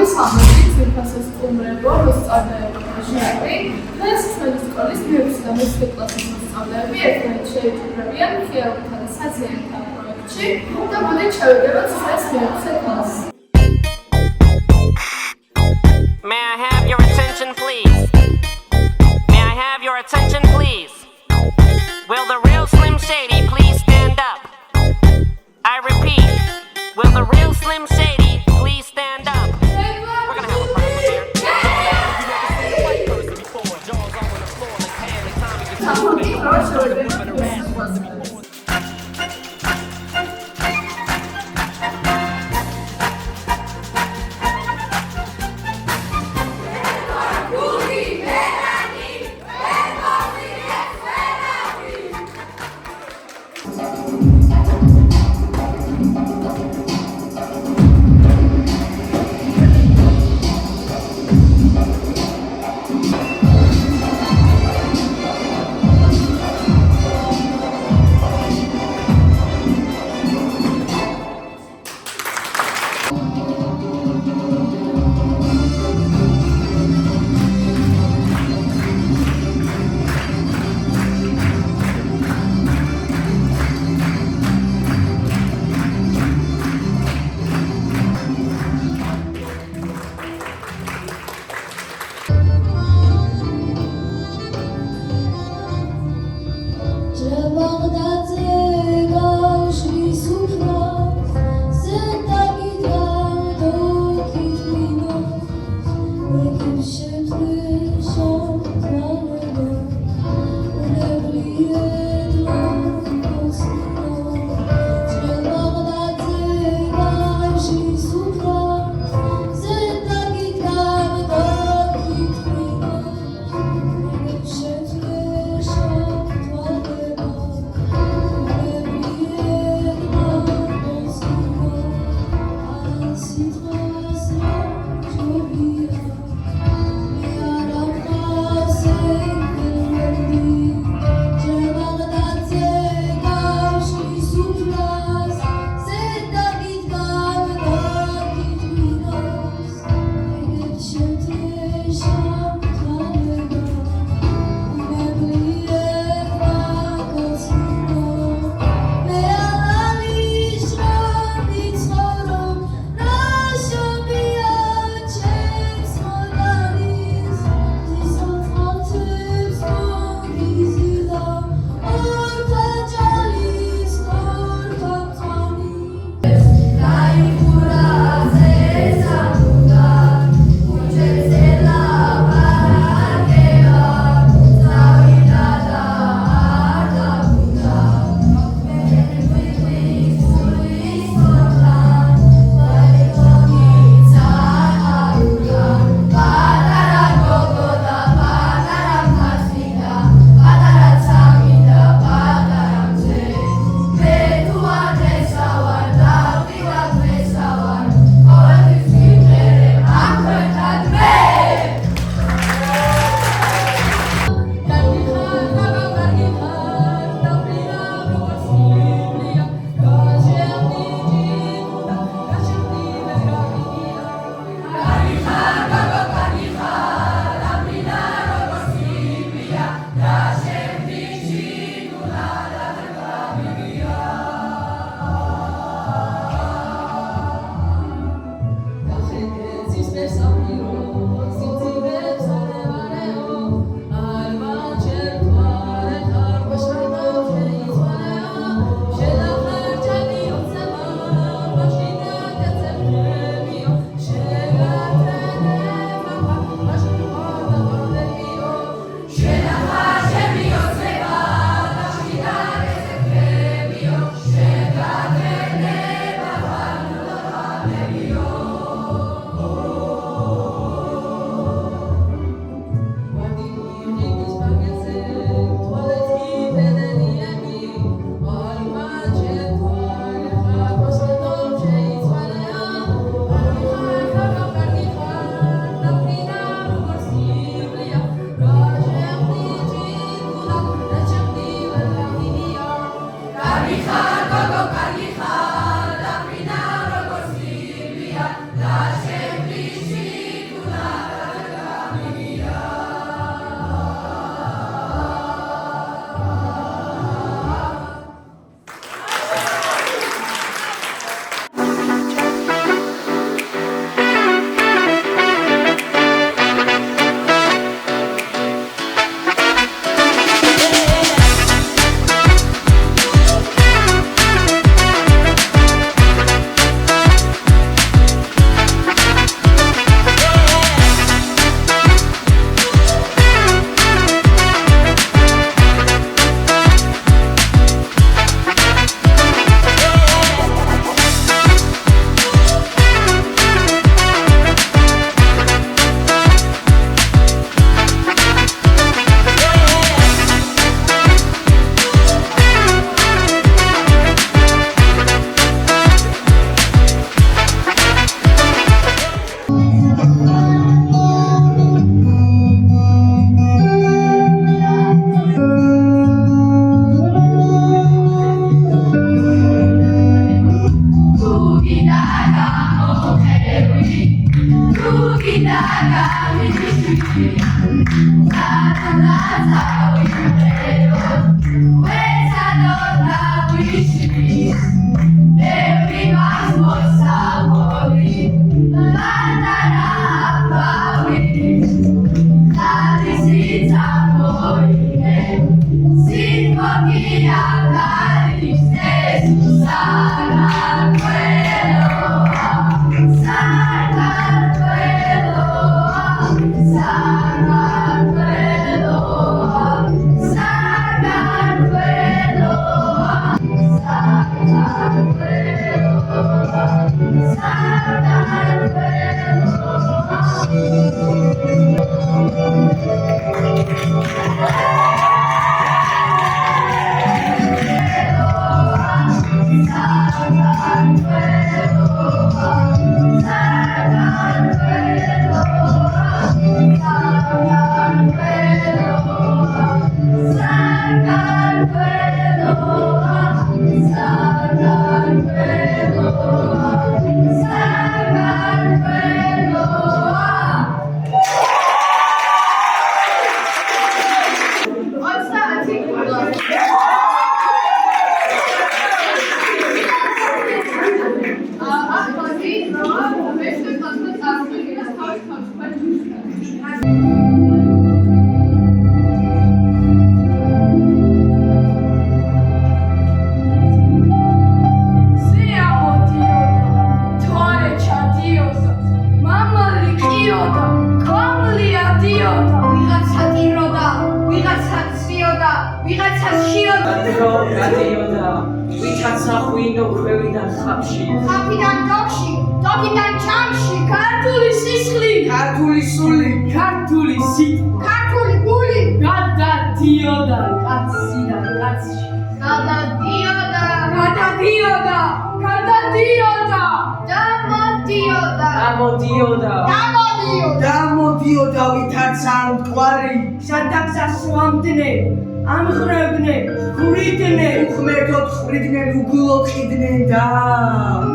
მოგესალმებით, ძვირფასო სტუმრებო, მოსწავლეებო და ჟიები. დღეს ჩვენი სკოლის მე-6 და მე-7 კლასის მოსწავლეები ერთმანეთს შეეჯიბრებიან მხიარულთა და საზიანთა პროექტში და მოდით შევიდეოთ ჩვენს მე-6 კლასს. May I have your attention, please? May I have your attention, please? Will the real Slim Shady please stand up? I repeat, will the real Slim Shady please stand up? We're gonna have a problem here. You never seen a white person before. Jaws all on the floor like Pam and Tommy.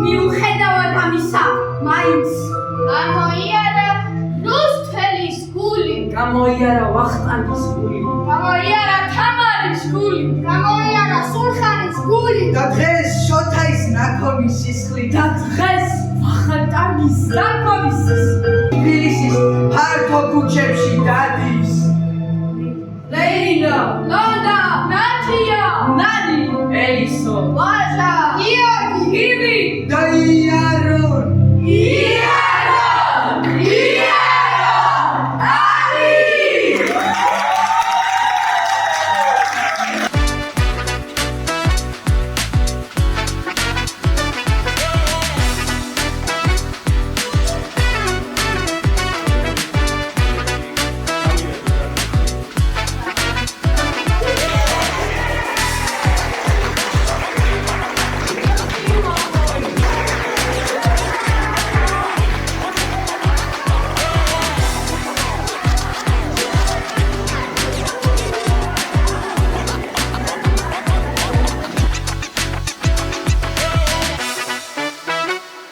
მიუხედავად ამისა, მაინც გამოიარა რუსთველის გული, გამოიარა ვახტანგის გული, გამოიარა თამარის გული, გამოიარა სულხანის გული და დღეს შოთაის ნაქობის სისხლი და დღეს ვახტანგის ნაქობის სისხლი თბილისის ფართო ქუჩებში დადის. ლეილა, ლოდა, ნათია, ნანი, ელისო, ვაჟა, გიორგი, და იარონ